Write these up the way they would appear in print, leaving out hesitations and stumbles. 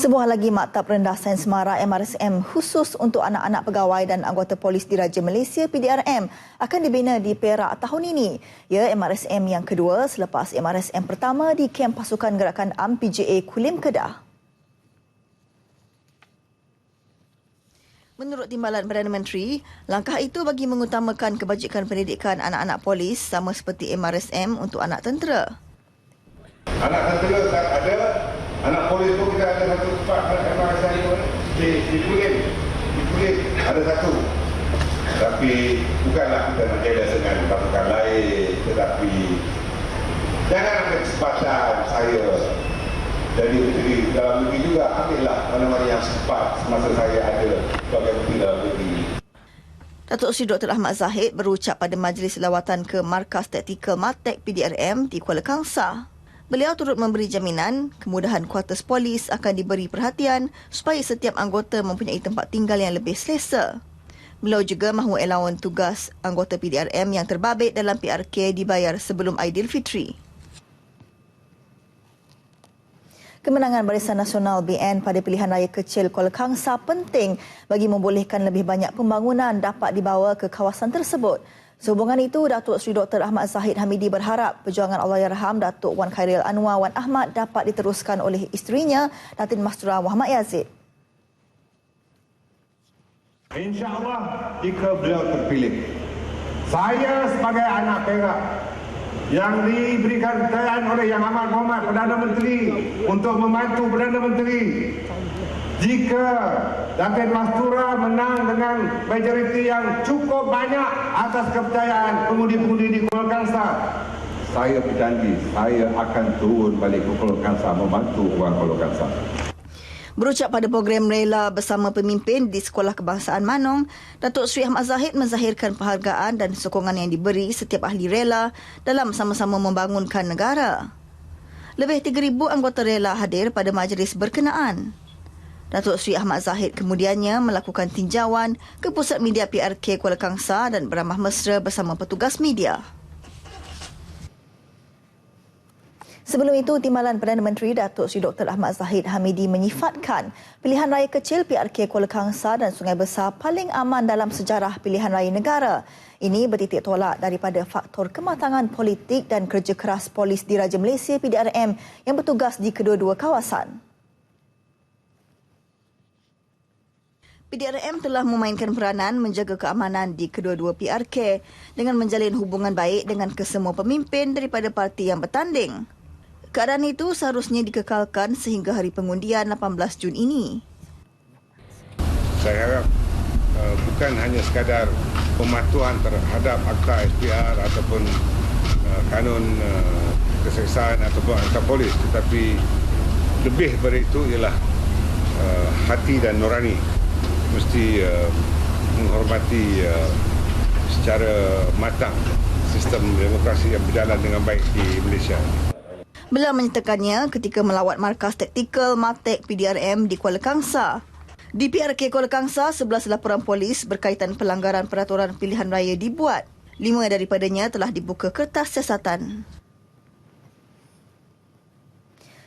Sebuah lagi maktab rendah Sains Mara MRSM khusus untuk anak-anak pegawai dan anggota polis Diraja Malaysia PDRM akan dibina di Perak tahun ini. Ya, MRSM yang kedua selepas MRSM pertama di Kem Pasukan Gerakan UMNO PJA Kulim Kedah. Menurut Timbalan Perdana Menteri, langkah itu bagi mengutamakan kebajikan pendidikan anak-anak polis sama seperti MRSM untuk anak tentera. Anak tentera tak ada, anak polis pun kita ada satu tempat MRSM pun di Kulim ada satu. Tapi bukanlah kita nak jelas dengan pasukan lain, tetapi jangan ambil kesempatan saya jadi menteri dalam negeri juga, ambillah mana-mana yang sempat semasa saya ada sebagai menteri dalam negeri. Datuk Seri Dr. Ahmad Zahid berucap pada majlis lawatan ke Markas Taktikal Matek PDRM di Kuala Kangsar. Beliau turut memberi jaminan kemudahan kuartus polis akan diberi perhatian supaya setiap anggota mempunyai tempat tinggal yang lebih selesa. Beliau juga mahu allowance tugas anggota PDRM yang terbabit dalam PRK dibayar sebelum Aidilfitri. Kemenangan Barisan Nasional BN pada pilihan raya kecil Kuala Kangsar penting bagi membolehkan lebih banyak pembangunan dapat dibawa ke kawasan tersebut. Sehubungan itu, Datuk Seri Dr. Ahmad Zahid Hamidi berharap perjuangan Allahyarham Datuk Wan Khairil Anwar Wan Ahmad dapat diteruskan oleh isterinya Datin Mastura Muhammad Yazid. InsyaAllah jika beliau terpilih, saya sebagai anak Perak yang diberikan kepercayaan oleh Yang Amat Berhormat Perdana Menteri untuk membantu Perdana Menteri, jika Datin Mastura menang dengan majoriti yang cukup banyak atas kepercayaan pengundi-pengundi di Kuala Kangsar, saya berjanji saya akan turun balik ke Kuala Kangsar membantu orang Kuala Kangsar. Berucap pada program Rela Bersama Pemimpin di Sekolah Kebangsaan Manong, Datuk Seri Ahmad Zahid menzahirkan penghargaan dan sokongan yang diberi setiap ahli rela dalam sama-sama membangunkan negara. Lebih 3,000 anggota rela hadir pada majlis berkenaan. Datuk Seri Ahmad Zahid kemudiannya melakukan tinjauan ke Pusat Media PRK Kuala Kangsar dan beramah mesra bersama petugas media. Sebelum itu, Timbalan Perdana Menteri Datuk Seri Dr. Ahmad Zahid Hamidi menyifatkan pilihan raya kecil PRK Kuala Kangsar dan Sungai Besar paling aman dalam sejarah pilihan raya negara. Ini bertitik tolak daripada faktor kematangan politik dan kerja keras polis Diraja Malaysia PDRM yang bertugas di kedua-dua kawasan. PDRM telah memainkan peranan menjaga keamanan di kedua-dua PRK dengan menjalin hubungan baik dengan kesemua pemimpin daripada parti yang bertanding. Keadaan itu seharusnya dikekalkan sehingga hari pengundian 18 Jun ini. Saya harap bukan hanya sekadar pematuhan terhadap Akta SPR ataupun kanun keseksaan ataupun Akta Polis, tetapi lebih daripada itu ialah hati dan nurani. Mesti menghormati secara matang sistem demokrasi yang berjalan dengan baik di Malaysia. Beliau menyatakannya ketika melawat Markas Taktikal Matek PDRM di Kuala Kangsar. Di PRK Kuala Kangsar, 11 laporan polis berkaitan pelanggaran peraturan pilihan raya dibuat. 5 daripadanya telah dibuka kertas siasatan.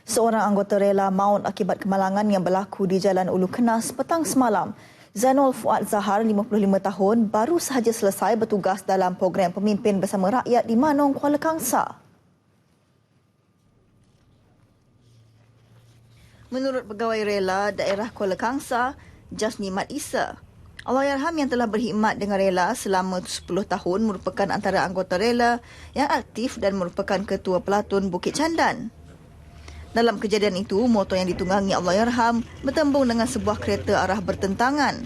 Seorang anggota rela maut akibat kemalangan yang berlaku di Jalan Ulu Kenas petang semalam. Zainul Fuad Zahar, 55 tahun, baru sahaja selesai bertugas dalam program Pemimpin Bersama Rakyat di Manong, Kuala Kangsar. Menurut Pegawai Rela Daerah Kuala Kangsar, Jasni Mat Isa, Allahyarham yang telah berkhidmat dengan rela selama 10 tahun merupakan antara anggota rela yang aktif dan merupakan Ketua Pelatun Bukit Candan. Dalam kejadian itu, motor yang ditunggangi Allahyarham bertembung dengan sebuah kereta arah bertentangan.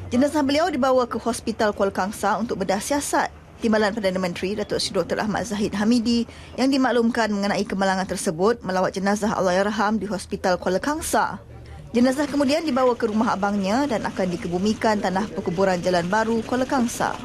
Jenazah beliau dibawa ke Hospital Kuala Kangsar untuk bedah siasat. Timbalan Perdana Menteri Datuk Seri Dr. Ahmad Zahid Hamidi yang dimaklumkan mengenai kemalangan tersebut melawat jenazah Allahyarham di Hospital Kuala Kangsar. Jenazah kemudian dibawa ke rumah abangnya dan akan dikebumikan tanah perkuburan Jalan Baru Kuala Kangsar.